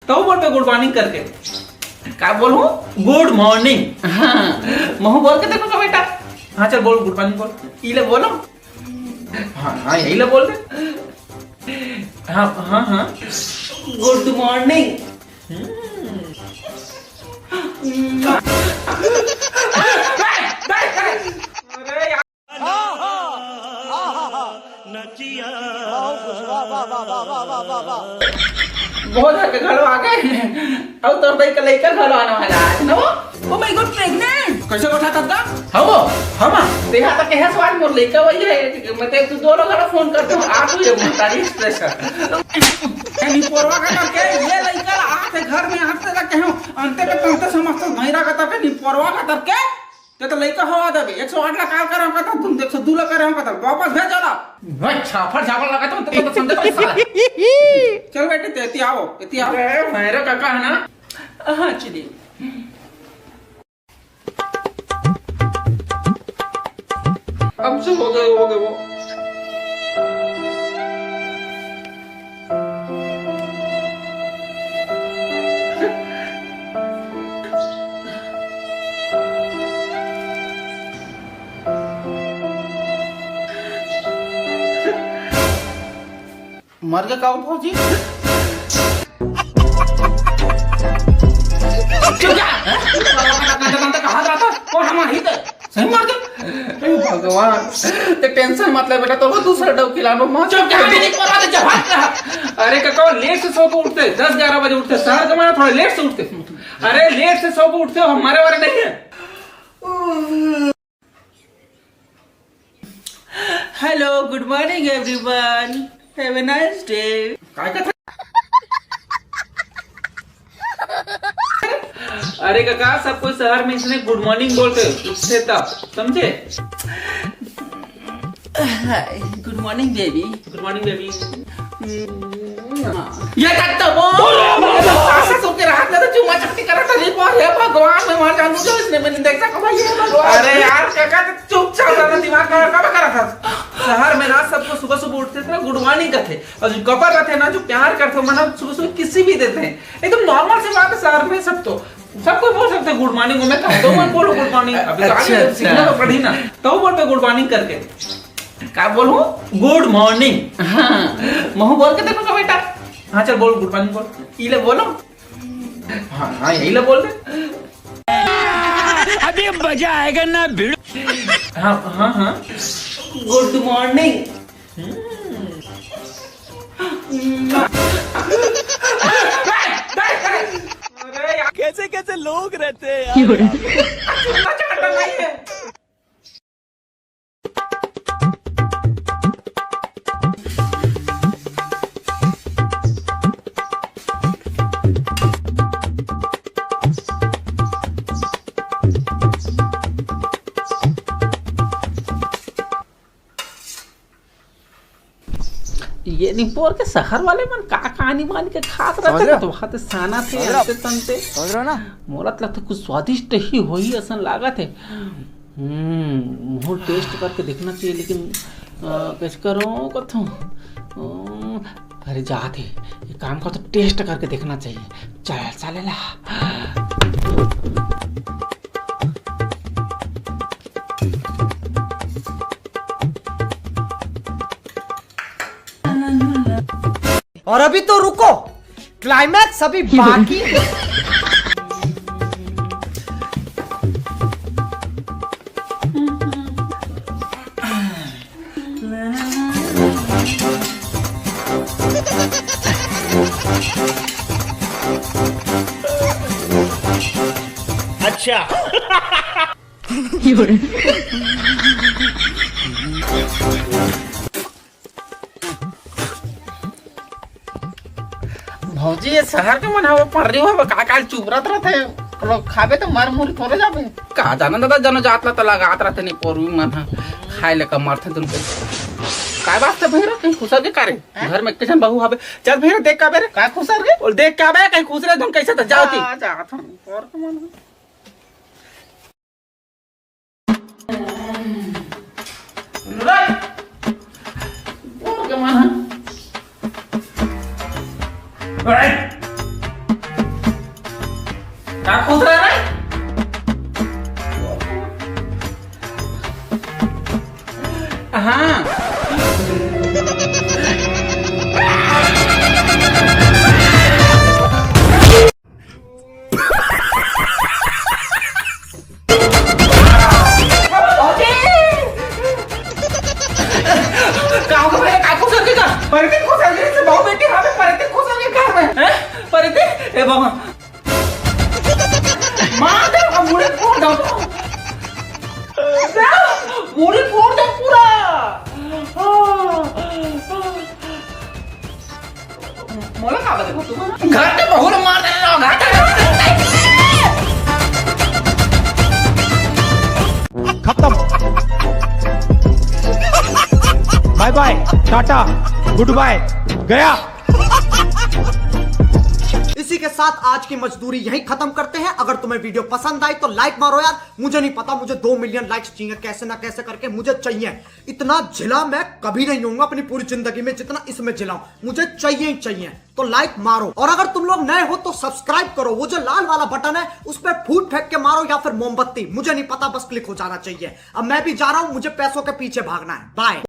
तो बोलते good morning करके। क्या बोलूं? Good morning. हाँ महू बोल के देखो का बेटा। हाँ चल बोल गुड मॉर्निंग बोल। इले बोलो। हाँ हाँ यही ले बोल दे। हाँ हाँ हाँ गुड मॉर्निंग। बहुत हल्के घर आ गए। अब तो भाई कल का घर आने वाला है ना। ओ माय गॉड प्रेग्नेंट कैसे बैठा था का? हम देखा था के है सवाल मोर लेका वही है। मैं तो दो लोग का फोन करते हूं आप ये तारीफ स्ट्रेस नहीं परवा का के ये लइका आके घर में आते लगे हूं अंते के तंते समस्त भैरा का तक नहीं परवा का तक के तो लइका हवा देबे 108 ला कॉल करम का तुम 102 ला करम का वापस भेज जाला भाई छाफड़ छापड़ लगा तो समझे पैसा। चल बेटे तेती आओ भैरा काका है ना। हां चलिए अब से हो गए वो। मर गया का फौजी? कहा रहा था कौन हमारी सही मार गया। भगवान ते टेंशन मत ले बेटा तो दूसरा डब खिलानो मां चुप क्या नहीं पड़ा तो जवाब रहा। अरे काका लेट से सो को उठते 10-11 बजे उठते शहर के माने थोड़ा लेट से उठते। अरे लेट से सो को उठते हो हमारे वाले नहीं है। Hello good morning everyone have a nice day. काय का अरे काका सब कोई शहर में इसने गुड मॉर्निंग बोलते उठते तब समझे। गुड मॉर्निंग बेबी ये तक तो बोल आशा सो के रात में तो चुम्मा चपटी कर रहा था। नहीं पर हे भगवान मैं मर जाऊंगा जो इसने मैंने देखा कब ये भगवान। अरे यार काका तो चुपचाप रहना दिमाग का कब करा था। शहर में ना सबको सुबह उठते थे ना गुड मॉर्निंग करते और जो कपल रहते हैं ना जो प्यार करते हैं मतलब सुबह किसी भी देते हैं एकदम नॉर्मल सी बात है। शहर में सबको बोल सकते हैं गुड मॉर्निंग। मैं कहता हूं बोलो गुड मॉर्निंग अभी तो आगे सीखना तो पड़ी ना तो बोलते गुड मॉर्निंग करके। क्या बोलूं? Good morning. हाँ महू बोल के देखो का बेटा। हाँ चल बोल गुड मॉर्निंग बोल। इले बोलो। हाँ हाँ यही ले बोल दे। अभी मजा आएगा ना भिड़। हाँ हाँ हाँ गुड मॉर्निंग। कैसे कैसे लोग रहते हैं यार। ये निपोर के शहर वाले मन का कहानी मान के खात रहते तो खाते साना थे अंते तंते समझ रहे हो ना। मोला लगता कुछ स्वादिष्ट ही होई असन लागत है। मुंह टेस्ट करके देखना चाहिए लेकिन कैसे करो कथो। अरे जाते ये काम का तो टेस्ट करके देखना चाहिए। चल चलेला। और अभी तो रुको क्लाइमैक्स अभी बाकी। अच्छा भौजी ये शहर के मन हवा पड़ रही हो का काल चुप रहते लोग खाबे तो मर मुर थोड़े जाबे का जाना दादा जनो जातला तो लगात रहते नहीं पोरवी मन खाए ले का मारते तुम पे काय बात है भैरा कहीं खुसर के करे घर में किचन बहू हबे। चल भैरा देख का बेरे का खुसर के और देख का बे कहीं खुसरे तुम कैसे तो जाती जात हम और के मन और के मन क्या खोद रहा है? हाँ परिते खोसायचे रे भाऊ बेटी हमें परिते खोसायचे घर में हैं परिते ए बाबा मार दे अब मुड़ी फोड़ दो मुड़ी फोड़ दो पूरा मला का देखो तुम घाटे बहुर मार दे घाटे खत्म bye bye tata goodbye गया। इसी के साथ आज की मजदूरी यहीं खत्म करते हैं। अगर तुम्हें वीडियो पसंद आई तो लाइक मारो यार। मुझे नहीं पता, मुझे 2 मिलियन लाइक्स चाहिए, कैसे ना कैसे करके मुझे चाहिए। इतना झिला मैं कभी नहीं होऊंगा अपनी पूरी जिंदगी में जितना इसमें झिलाऊं, मुझे चाहिए ही चाहिए। तो लाइक मारो, और अगर तुम लोग नए हो तो सब्सक्राइब करो। वो जो लाल वाला बटन है उस पर फूट फेंक के मारो या फिर मोमबत्ती, मुझे नहीं पता, बस क्लिक हो जाना चाहिए। अब मैं भी जा रहा हूं, मुझे पैसों के पीछे भागना है। बाय।